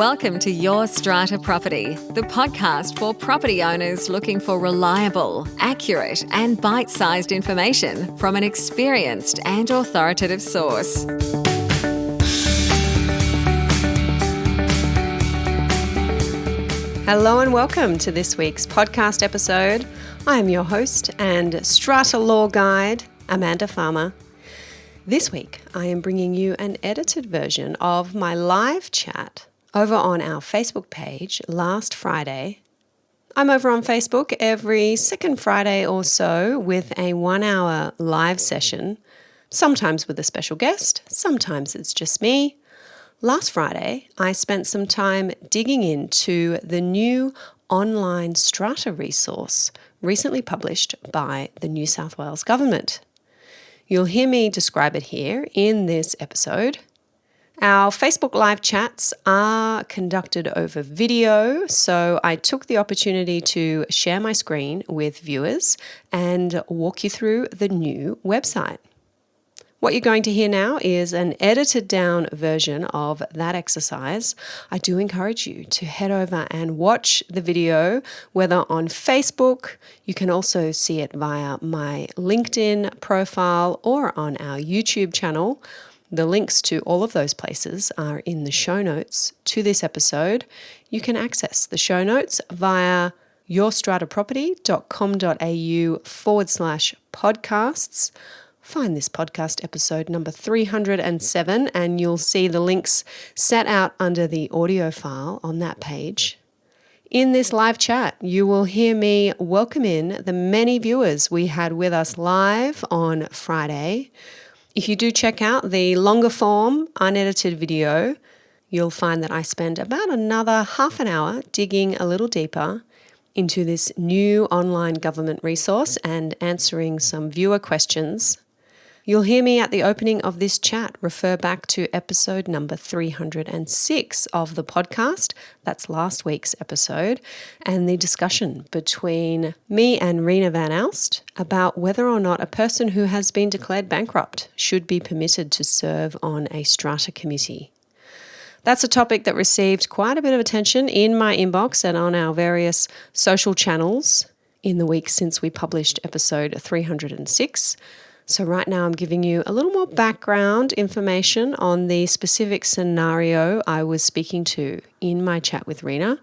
Welcome to Your Strata Property, the podcast for property owners looking for reliable, accurate, and bite-sized information from an experienced and authoritative source. Hello and welcome to this week's podcast episode. I am your host and Strata Law Guide, Amanda Farmer. This week, I am bringing you an edited version of my live chat over on our Facebook page last Friday. I'm over on Facebook every second Friday or so with a 1-hour live session, sometimes with a special guest, sometimes it's just me. Last Friday, I spent some time digging into the new online Strata resource recently published by the New South Wales Government. You'll hear me describe it here in this episode. Our Facebook live chats are conducted over video, so I took the opportunity to share my screen with viewers and walk you through the new website. What you're going to hear now is an edited down version of that exercise. I do encourage you to head over and watch the video, whether on Facebook, you can also see it via my LinkedIn profile or on our YouTube channel. The links to all of those places are in the show notes to this episode. You can access the show notes via yourstrataproperty.com.au/podcasts. Find this podcast episode number 307 and you'll see the links set out under the audio file on that page. In this live chat, you will hear me welcome in the many viewers we had with us live on Friday. If you do check out the longer form, unedited video, you'll find that I spend about another half an hour digging a little deeper into this new online government resource and answering some viewer questions. You'll hear me at the opening of this chat refer back to episode number 306 of the podcast. That's last week's episode, and the discussion between me and Rena Van Alst about whether or not a person who has been declared bankrupt should be permitted to serve on a strata committee. That's a topic that received quite a bit of attention in my inbox and on our various social channels in the week since we published episode 306. So right now I'm giving you a little more background information on the specific scenario I was speaking to in my chat with Rena.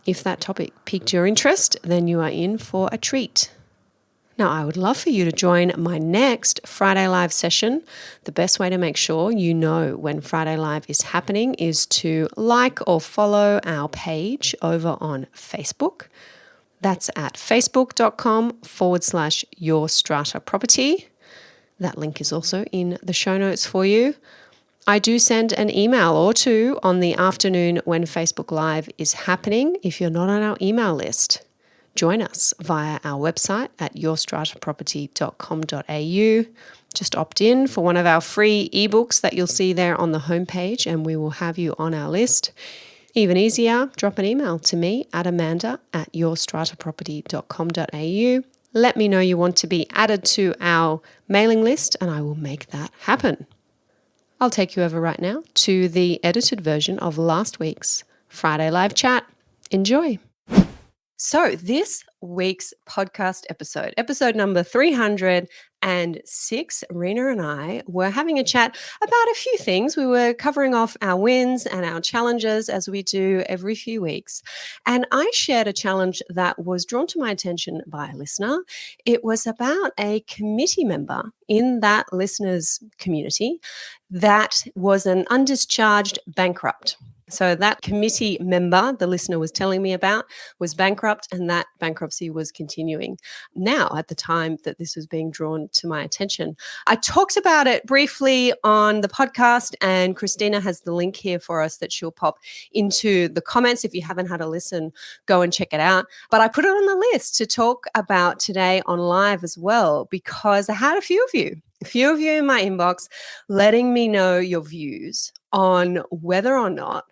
If that topic piqued your interest, then you are in for a treat. Now, I would love for you to join my next Friday Live session. The best way to make sure you know when Friday Live is happening is to like or follow our page over on Facebook. That's at facebook.com/yourstrataproperty. That link is also in the show notes for you. I do send an email or two on the afternoon when Facebook Live is happening. If you're not on our email list, join us via our website at yourstrataproperty.com.au. Just opt in for one of our free ebooks that you'll see there on the homepage and we will have you on our list. Even easier, drop an email to me at amanda@yourstrataproperty.com.au. Let me know you want to be added to our mailing list and I will make that happen. I'll take you over right now to the edited version of last week's Friday Live chat. Enjoy. So this week's podcast episode number 306, Rena and I were having a chat about a few things. We were covering off our wins and our challenges as we do every few weeks. And I shared a challenge that was drawn to my attention by a listener. It was about a committee member in that listener's community that was an undischarged bankrupt. So that committee member the listener was telling me about was bankrupt and that bankruptcy was continuing. Now, at the time that this was being drawn to my attention, I talked about it briefly on the podcast and Christina has the link here for us that she'll pop into the comments. If you haven't had a listen, go and check it out. But I put it on the list to talk about today on live as well because I had a few of you in my inbox letting me know your views on whether or not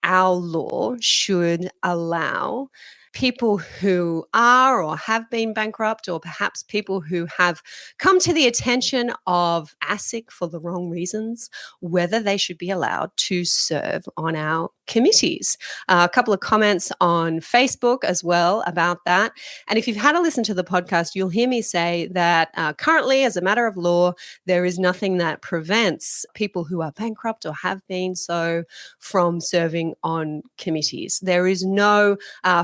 our law should allow people who are or have been bankrupt, or perhaps people who have come to the attention of ASIC for the wrong reasons, whether they should be allowed to serve on our committees. A couple of comments on Facebook as well about that. And if you've had a listen to the podcast, you'll hear me say that currently, as a matter of law, there is nothing that prevents people who are bankrupt or have been so from serving on committees. There is no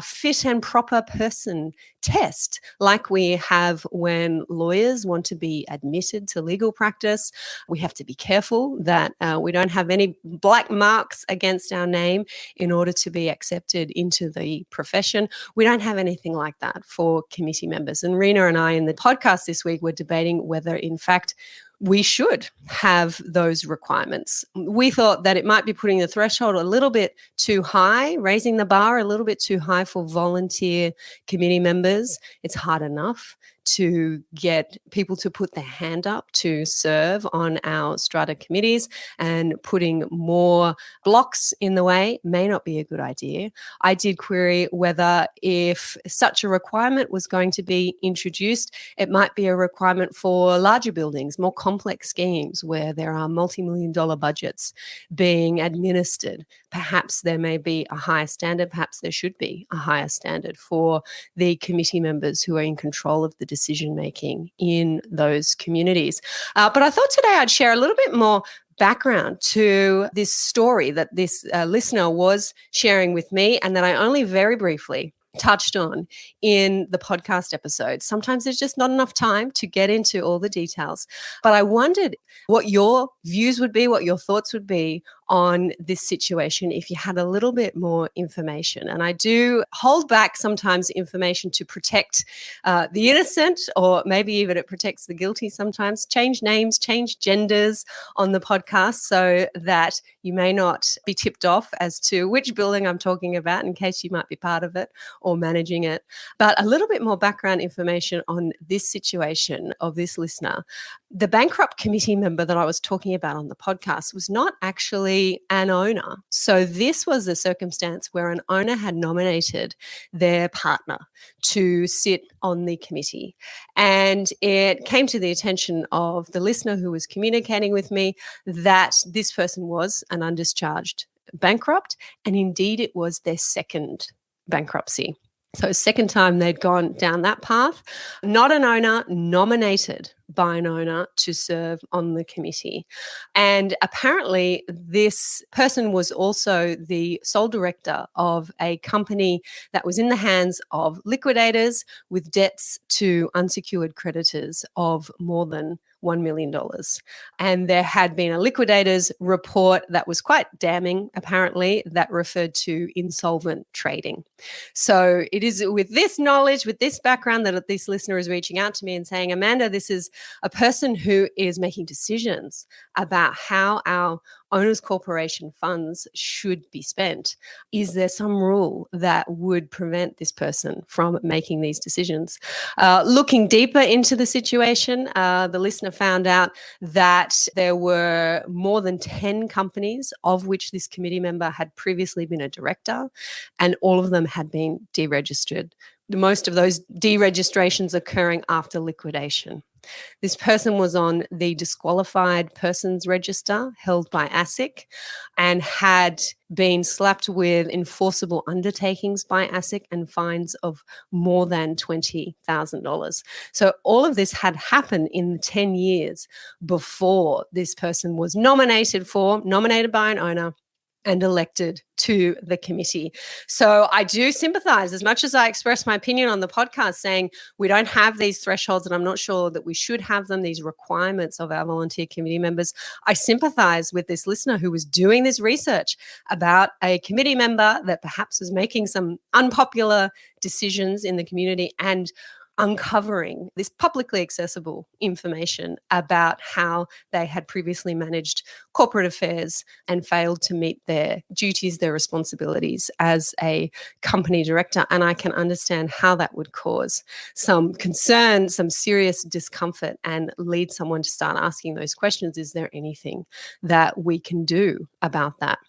fit and proper person test like we have when lawyers want to be admitted to legal practice. We have to be careful that we don't have any black marks against our name in order to be accepted into the profession. We don't have anything like that for committee members. And Rena and I in the podcast this week were debating whether, in fact, we should have those requirements. We thought that it might be putting the threshold a little bit too high, raising the bar a little bit too high for volunteer committee members. It's hard enough to get people to put their hand up to serve on our strata committees, and putting more blocks in the way may not be a good idea. I did query whether, if such a requirement was going to be introduced, it might be a requirement for larger buildings, more complex schemes where there are multi-million-dollar budgets being administered. Perhaps there may be a higher standard, perhaps there should be a higher standard for the committee members who are in control of the decision making in those communities. But I thought today I'd share a little bit more background to this story that this listener was sharing with me, and that I only very briefly touched on in the podcast episode. Sometimes there's just not enough time to get into all the details. But I wondered what your views would be, what your thoughts would be on this situation if you had a little bit more information. And I do hold back sometimes information to protect the innocent, or maybe even it protects the guilty sometimes. Change names, change genders on the podcast so that you may not be tipped off as to which building I'm talking about, in case you might be part of it or managing it. But a little bit more background information on this situation of this listener. The Bankrupt committee member that I was talking about on the podcast was not actually an owner. So this was a circumstance where an owner had nominated their partner to sit on the committee. And it came to the attention of the listener who was communicating with me that this person was an undischarged bankrupt, and indeed it was their second bankruptcy. So second time they'd gone down that path, not an owner, nominated by an owner to serve on the committee. And apparently this person was also the sole director of a company that was in the hands of liquidators with debts to unsecured creditors of more than $1 million. And there had been a liquidators report that was quite damning, apparently, that referred to insolvent trading. So it is with this knowledge, with this background, that this listener is reaching out to me and saying, Amanda, this is a person who is making decisions about how our owners' corporation funds should be spent. Is there some rule that would prevent this person from making these decisions? Looking deeper into the situation, the listener found out that there were more than 10 companies of which this committee member had previously been a director, and all of them had been deregistered. Most of those deregistrations occurring after liquidation. This person was on the disqualified persons register held by ASIC and had been slapped with enforceable undertakings by ASIC and fines of more than $20,000. So all of this had happened in the 10 years before this person was nominated by an owner and elected to the committee. So I do sympathize, as much as I express my opinion on the podcast saying we don't have these thresholds, and I'm not sure that we should have them, these requirements of our volunteer committee members. I sympathize with this listener who was doing this research about a committee member that perhaps was making some unpopular decisions in the community and uncovering this publicly accessible information about how they had previously managed corporate affairs and failed to meet their duties, their responsibilities as a company director. And I can understand how that would cause some concern, some serious discomfort, and lead someone to start asking those questions. Is there anything that we can do about that?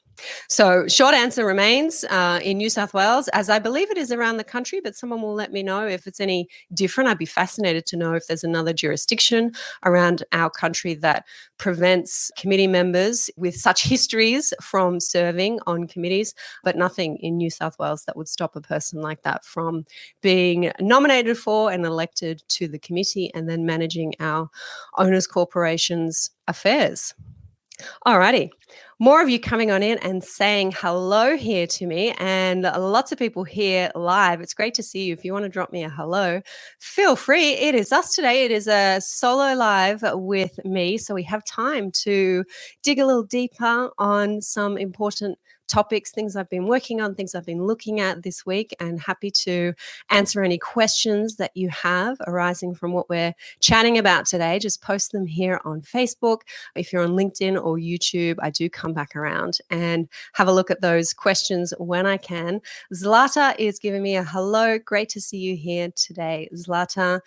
So short answer remains in New South Wales, as I believe it is around the country, but someone will let me know if it's any different. I'd be fascinated to know if there's another jurisdiction around our country that prevents committee members with such histories from serving on committees, but nothing in New South Wales that would stop a person like that from being nominated for and elected to the committee and then managing our owners' corporations' affairs. Alrighty. More of you coming on in and saying hello here to me, and lots of people here live. It's great to see you. If you want to drop me a hello, feel free. It is us today. It is a solo live with me. So we have time to dig a little deeper on some important topics, things I've been working on, things I've been looking at this week, and happy to answer any questions that you have arising from what we're chatting about today. Just post them here on Facebook. If you're on LinkedIn or YouTube, I do come back around and have a look at those questions when I can. Zlata is giving me a hello. Great to see you here today, Zlata.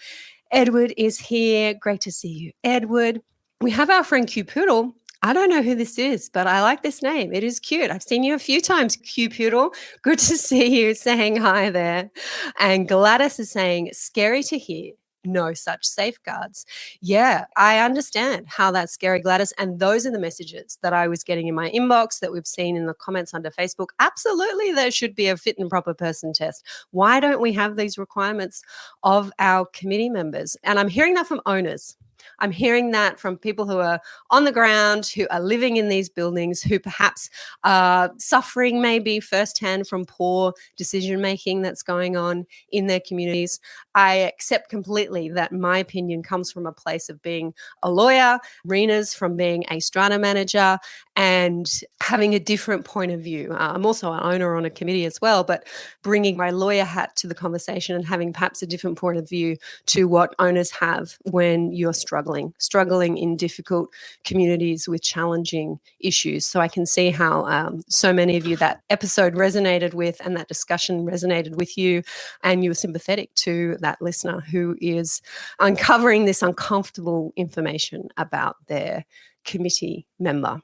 Edward is here. Great to see you, Edward. We have our friend Q Poodle. I don't know who this is, but I like this name. It is cute. I've seen you a few times, Q Poodle. Good to see you, saying hi there. And Gladys is saying, scary to hear. No such safeguards. Yeah, I understand how that's scary, Gladys. And those are the messages that I was getting in my inbox that we've seen in the comments under Facebook. Absolutely, there should be a fit and proper person test. Why don't we have these requirements of our committee members? And I'm hearing that from owners. I'm hearing that from people who are on the ground, who are living in these buildings, who perhaps are suffering maybe firsthand from poor decision making that's going on in their communities. I accept completely that my opinion comes from a place of being a lawyer, Rena's from being a strata manager, and having a different point of view. I'm also an owner on a committee as well, but bringing my lawyer hat to the conversation and having perhaps a different point of view to what owners have when you're struggling in difficult communities with challenging issues. So I can see how so many of you that episode resonated with and that discussion resonated with you, and you were sympathetic to that listener who is uncovering this uncomfortable information about their committee member.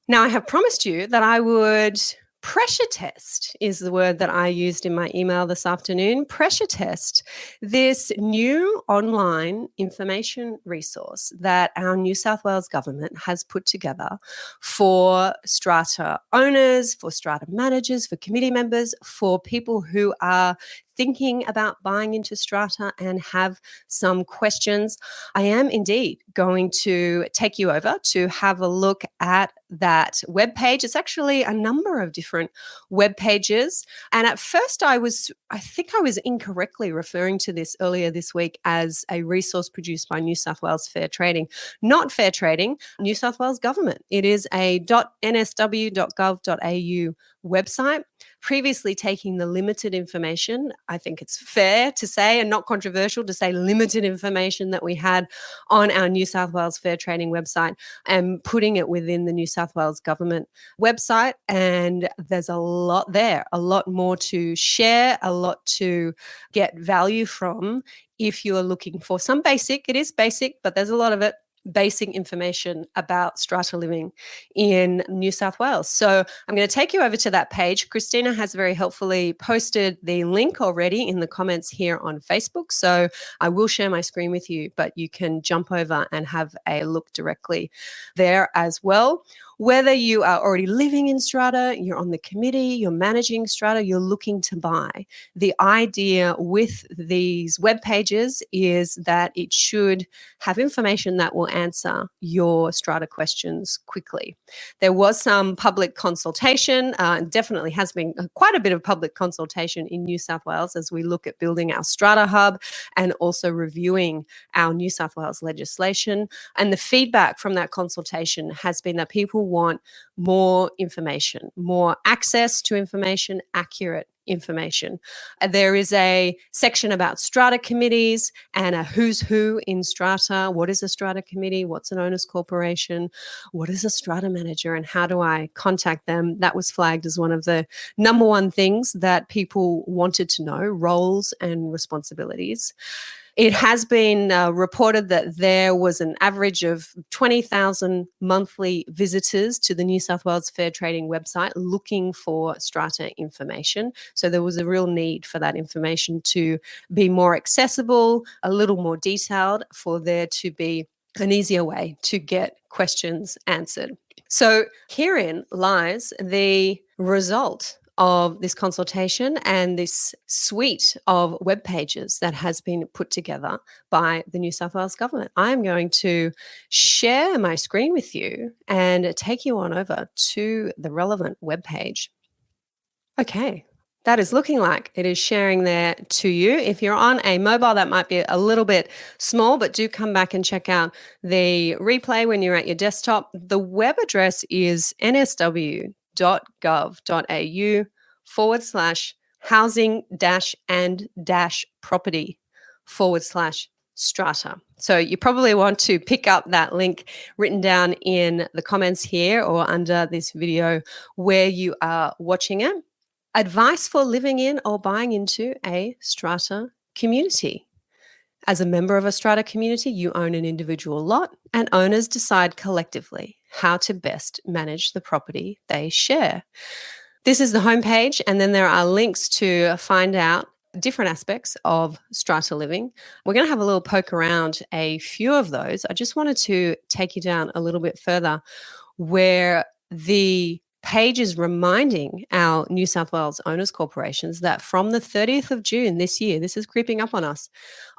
Now, I have promised you that I would pressure test is the word that I used in my email this afternoon. Pressure test this new online information resource that our New South Wales government has put together for strata owners, for strata managers, for committee members, for people who are thinking about buying into strata and have some questions. I am indeed going to take you over to have a look at that webpage. It's actually a number of different web pages. And at first I think I was incorrectly referring to this earlier this week as a resource produced by New South Wales Fair Trading. Not Fair Trading, New South Wales government. It is a .nsw.gov.au website. Previously taking the limited information, I think it's fair to say and not controversial to say limited information that we had on our New South Wales Fair Trading website and putting it within the New South Wales government website. And there's a lot there, a lot more to share, a lot to get value from if you are looking for some basic, it is basic, but there's a lot of it, basic information about strata living in New South Wales. So I'm going to take you over to that page. Christina has very helpfully posted the link already in the comments here on Facebook. So I will share my screen with you, but you can jump over and have a look directly there as well. Whether you are already living in strata, you're on the committee, you're managing strata, you're looking to buy, the idea with these web pages is that it should have information that will answer your strata questions quickly. There was some public consultation, definitely has been quite a bit of public consultation in New South Wales as we look at building our strata hub and also reviewing our New South Wales legislation. And the feedback from that consultation has been that people want more information, more access to information, accurate information. There is a section about strata committees and a who's who in strata. What is a strata committee? What's an owners corporation? What is a strata manager? And how do I contact them? That was flagged as one of the number one things that people wanted to know, roles and responsibilities. It has been reported that there was an average of 20,000 monthly visitors to the New South Wales Fair Trading website looking for strata information. So there was a real need for that information to be more accessible, a little more detailed, for there to be an easier way to get questions answered. So herein lies the result of this consultation and this suite of web pages that has been put together by the New South Wales government. I'm going to share my screen with you and take you on over to the relevant web page. Okay, that is looking like it is sharing there to you. If you're on a mobile, that might be a little bit small, but do come back and check out the replay when you're at your desktop. The web address is nsw.gov.au/housing-and-property/strata. So you probably want to pick up that link written down in the comments here or under this video where you are watching it. Advice for living in or buying into a strata community. As a member of a strata community, you own an individual lot, and owners decide collectively how to best manage the property they share. This is the homepage, and then there are links to find out different aspects of strata living. We're going to have a little poke around a few of those. I just wanted to take you down a little bit further where the page is reminding our New South Wales owners corporations that from the 30th of June this year, this is creeping up on us,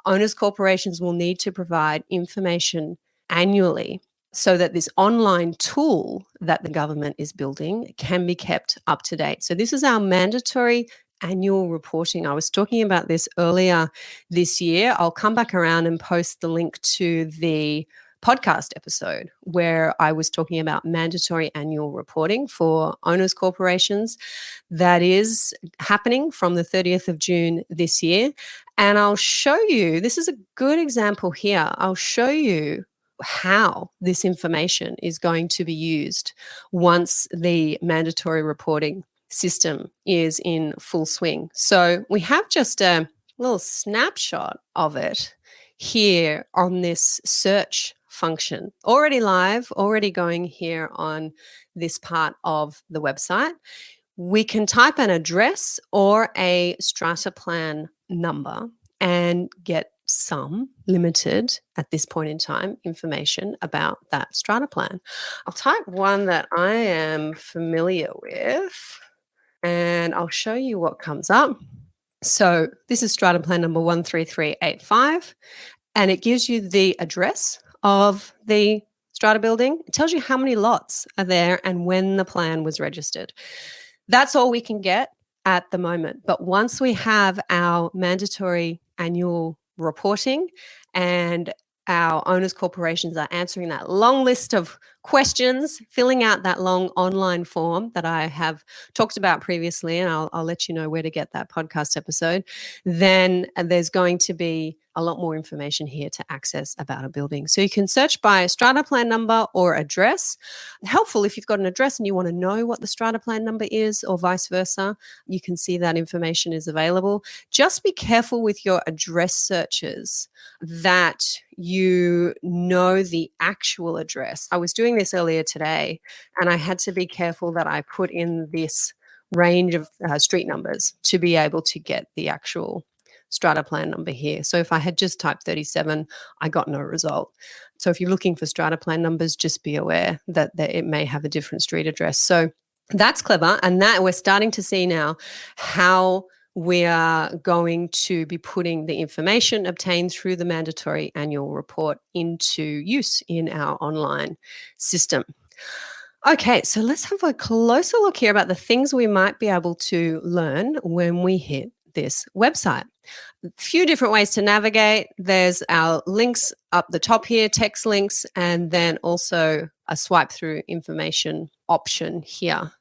owners corporations will need to provide information annually so that this online tool that the government is building can be kept up to date. So this is our mandatory annual reporting. I was talking about this earlier this year. I'll come back around and post the link to the podcast episode where I was talking about mandatory annual reporting for owners corporations. That is happening from the 30th of June this year. And I'll show you, this is a good example here. I'll show you how this information is going to be used once the mandatory reporting system is in full swing. So we have just a little snapshot of it here on this search function, already live, already going here on this part of the website. We can type an address or a strata plan number and get some limited, at this point in time, information about that strata plan. I'll type one that I am familiar with and I'll show you what comes up. So this is strata plan number 13385, and it gives you the address of the strata building. It tells you how many lots are there and when the plan was registered. That's all we can get at the moment. But once we have our mandatory annual reporting and our owners corporations are answering that long list of questions, filling out that long online form that I have talked about previously, and I'll let you know where to get that podcast episode, then there's going to be a lot more information here to access about a building. So you can search by strata plan number or address. Helpful if you've got an address and you want to know what the strata plan number is, or vice versa, you can see that information is available. Just be careful with your address searches that you know the actual address. I was doing this earlier today and I had to be careful that I put in this range of street numbers to be able to get the actual strata plan number here. So if I had just typed 37, I got no result. So if you're looking for strata plan numbers, just be aware that it may have a different street address. So that's clever. And that we're starting to see now how we are going to be putting the information obtained through the mandatory annual report into use in our online system. Okay, so let's have a closer look here about the things we might be able to learn when we hit this website. A few different ways to navigate. There's our links up the top here, text links, and then also a swipe through information option here.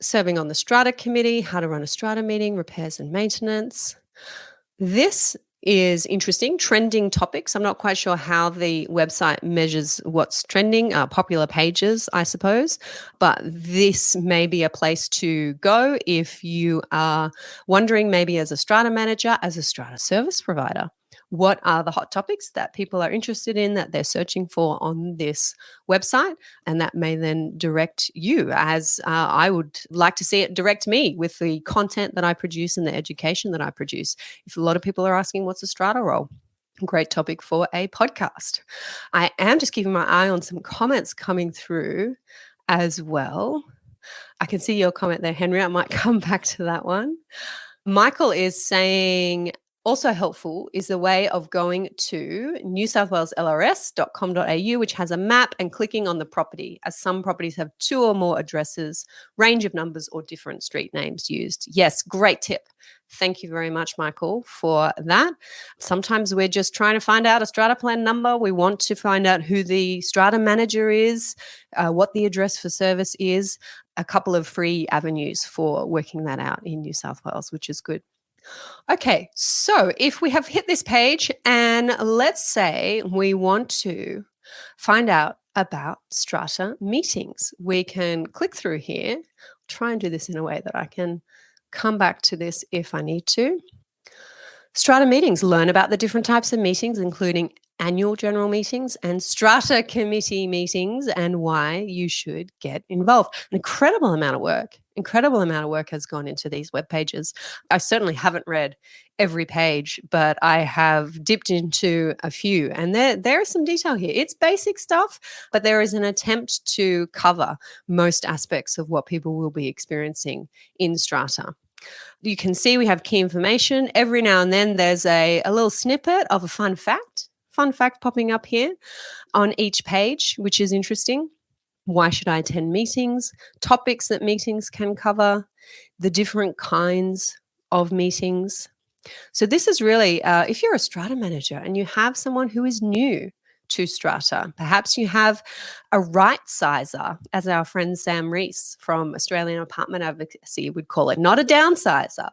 Serving on the strata committee, how to run a strata meeting, repairs and maintenance. This is interesting, trending topics. I'm not quite sure how the website measures what's trending, popular pages, I suppose, but this may be a place to go if you are wondering, maybe as a strata manager, as a strata service provider, what are the hot topics that people are interested in, that they're searching for on this website. And that may then direct you, as I would like to see it direct me with the content that I produce and the education that I produce. If a lot of people are asking, what's a strata role? Great topic for a podcast. I am just keeping my eye on some comments coming through as well. I can see your comment there, Henry. I might come back to that one. Michael is saying, also helpful is the way of going to newsouthwaleslrs.com.au, which has a map, and clicking on the property, as some properties have 2 or more addresses, range of numbers, or different street names used. Yes, great tip. Thank you very much, Michael, for that. Sometimes we're just trying to find out a strata plan number. We want to find out who the strata manager is, what the address for service is. A couple of free avenues for working that out in New South Wales, which is good. Okay, so if we have hit this page and let's say we want to find out about strata meetings, we can click through here, try and do this in a way that I can come back to this if I need to. Strata meetings, learn about the different types of meetings, including annual general meetings and strata committee meetings, and why you should get involved. An incredible amount of work has gone into these web pages. I certainly haven't read every page, but I have dipped into a few, and there is some detail here. It's basic stuff, but there is an attempt to cover most aspects of what people will be experiencing in strata. You can see we have key information. Every now and then there's a little snippet of a fun fact popping up here on each page, which is interesting. Why should I attend meetings? Topics that meetings can cover, the different kinds of meetings. So this is really, if you're a strata manager and you have someone who is new to strata, perhaps you have a right sizer, as our friend Sam Rees from Australian Apartment Advocacy would call it, not a downsizer,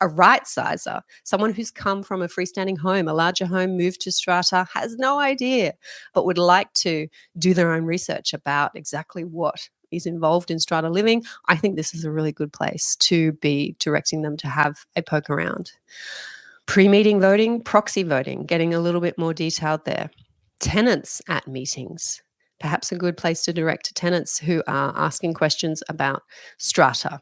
a right sizer, someone who's come from a freestanding home, a larger home, moved to strata, has no idea, but would like to do their own research about exactly what is involved in strata living. I think this is a really good place to be directing them to have a poke around. Pre-meeting voting, proxy voting, getting a little bit more detailed there. Tenants at meetings, perhaps a good place to direct tenants who are asking questions about strata.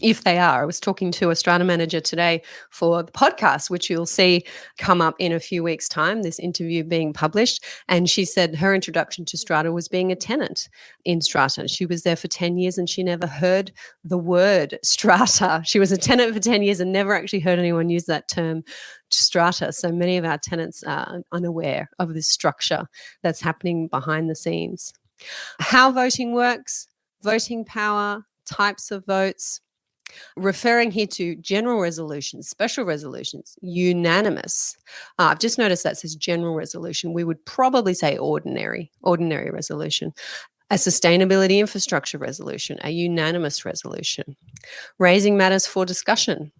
If they are. I was talking to a strata manager today for the podcast, which you'll see come up in a few weeks' time, this interview being published. And she said her introduction to strata was being a tenant in strata. She was there for 10 years and she never heard the word strata. She was a tenant for 10 years and never actually heard anyone use that term strata. So many of our tenants are unaware of this structure that's happening behind the scenes. How voting works, voting power, types of votes. Referring here to general resolutions, special resolutions, unanimous. I've just noticed that says general resolution. We would probably say ordinary resolution. A sustainability infrastructure resolution, a unanimous resolution. Raising matters for discussion.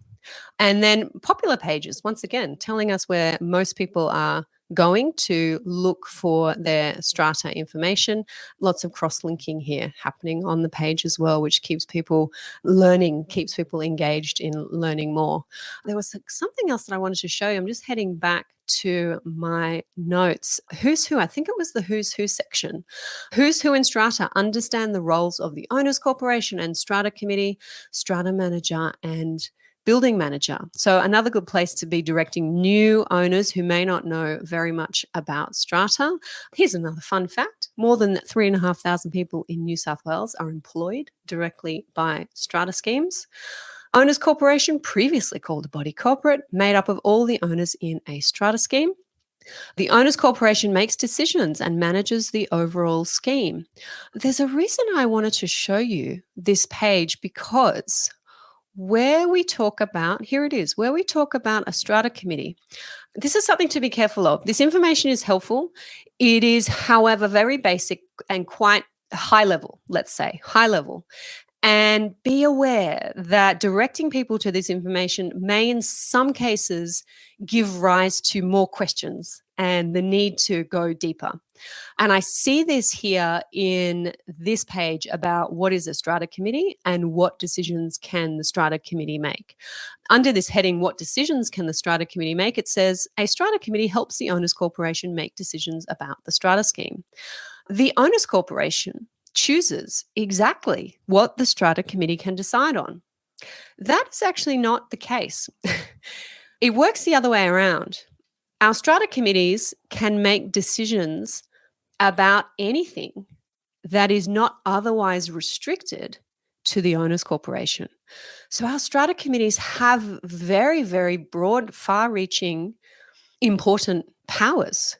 And then popular pages, once again, telling us where most people are going to look for their strata information. Lots of cross-linking here happening on the page as well, which keeps people learning, keeps people engaged in learning more. There was something else that I wanted to show you. I'm just heading back to my notes. Who's who? I think it was the who's who section. Who's who in strata? Understand the roles of the owners corporation and strata committee, strata manager, and building manager. So another good place to be directing new owners who may not know very much about strata. Here's another fun fact. More than 3,500 people in New South Wales are employed directly by strata schemes. Owners Corporation, previously called a body corporate, made up of all the owners in a strata scheme. The Owners Corporation makes decisions and manages the overall scheme. There's a reason I wanted to show you this page, because where we talk about, here it is, where we talk about a strata committee, this is something to be careful of. This information is helpful. It is, however, very basic and quite high level, let's say, high level. And be aware that directing people to this information may, in some cases, give rise to more questions and the need to go deeper. And I see this here in this page about what is a strata committee and what decisions can the strata committee make. Under this heading, what decisions can the strata committee make? It says a strata committee helps the owners corporation make decisions about the strata scheme. The owners corporation chooses exactly what the strata committee can decide on. That is actually not the case. It works the other way around. Our strata committees can make decisions about anything that is not otherwise restricted to the owners corporation. So our strata committees have very, very broad, far-reaching, important powers.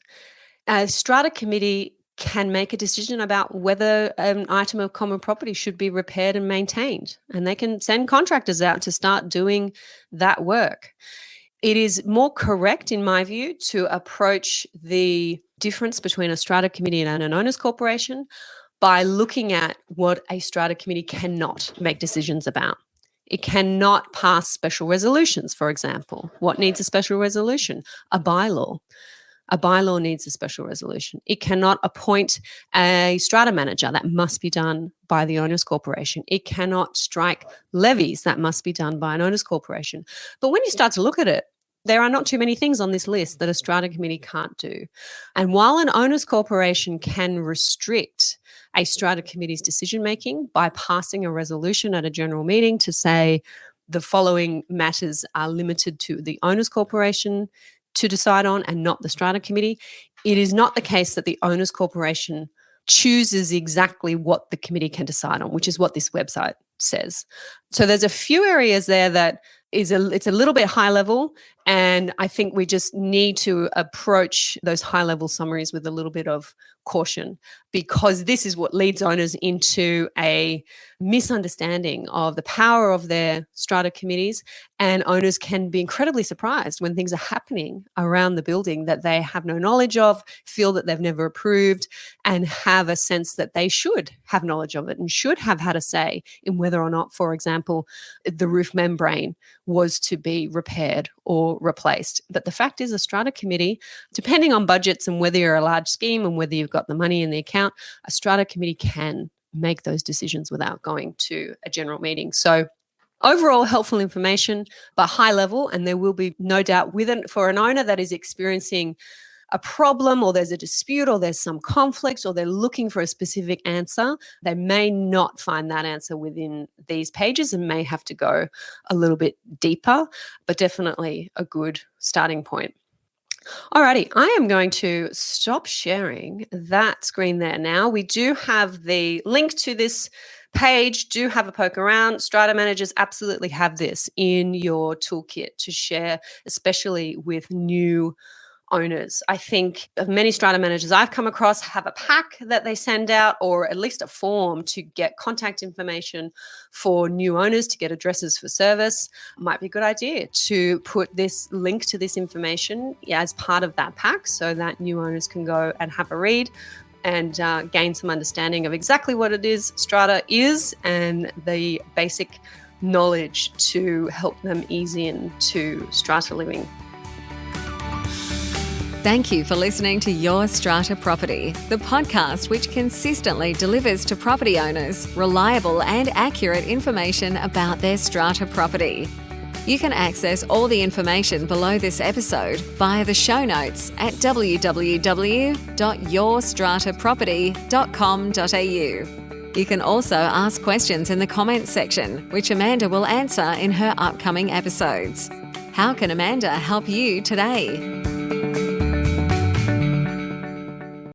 A strata committee can make a decision about whether an item of common property should be repaired and maintained, and they can send contractors out to start doing that work. It is more correct, in my view, to approach the difference between a strata committee and an owners corporation by looking at what a strata committee cannot make decisions about. It cannot pass special resolutions, for example. What needs a special resolution? A bylaw. A bylaw needs a special resolution. It cannot appoint a strata manager. That must be done by the owners corporation. It cannot strike levies. That must be done by an owners corporation. But when you start to look at it, there are not too many things on this list that a strata committee can't do. And while an owners corporation can restrict a strata committee's decision-making by passing a resolution at a general meeting to say the following matters are limited to the owners corporation to decide on and not the strata committee, it is not the case that the owners corporation chooses exactly what the committee can decide on, which is what this website says. So there's a few areas there that it's a little bit high level, and I think we just need to approach those high level summaries with a little bit of caution, because this is what leads owners into a misunderstanding of the power of their strata committees, and owners can be incredibly surprised when things are happening around the building that they have no knowledge of, feel that they've never approved, and have a sense that they should have knowledge of it and should have had a say in whether or not, for example, the roof membrane was to be repaired or replaced. But the fact is, a strata committee, depending on budgets and whether you're a large scheme and whether you've got the money in the account, a strata committee can make those decisions without going to a general meeting. So overall, helpful information, but high level, and there will be no doubt with it for an owner that is experiencing a problem, or there's a dispute, or there's some conflict, or they're looking for a specific answer, they may not find that answer within these pages and may have to go a little bit deeper, but definitely a good starting point. Alrighty, I am going to stop sharing that screen there now. We do have the link to this page. Do have a poke around. Strata managers absolutely have this in your toolkit to share, especially with new owners. I think many strata managers I've come across have a pack that they send out, or at least a form to get contact information for new owners, to get addresses for service. Might be a good idea to put this link to this information as part of that pack so that new owners can go and have a read and gain some understanding of exactly what it is strata is and the basic knowledge to help them ease into strata living. Thank you for listening to Your Strata Property, the podcast which consistently delivers to property owners reliable and accurate information about their strata property. You can access all the information below this episode via the show notes at www.yourstrataproperty.com.au. You can also ask questions in the comments section, which Amanda will answer in her upcoming episodes. How can Amanda help you today?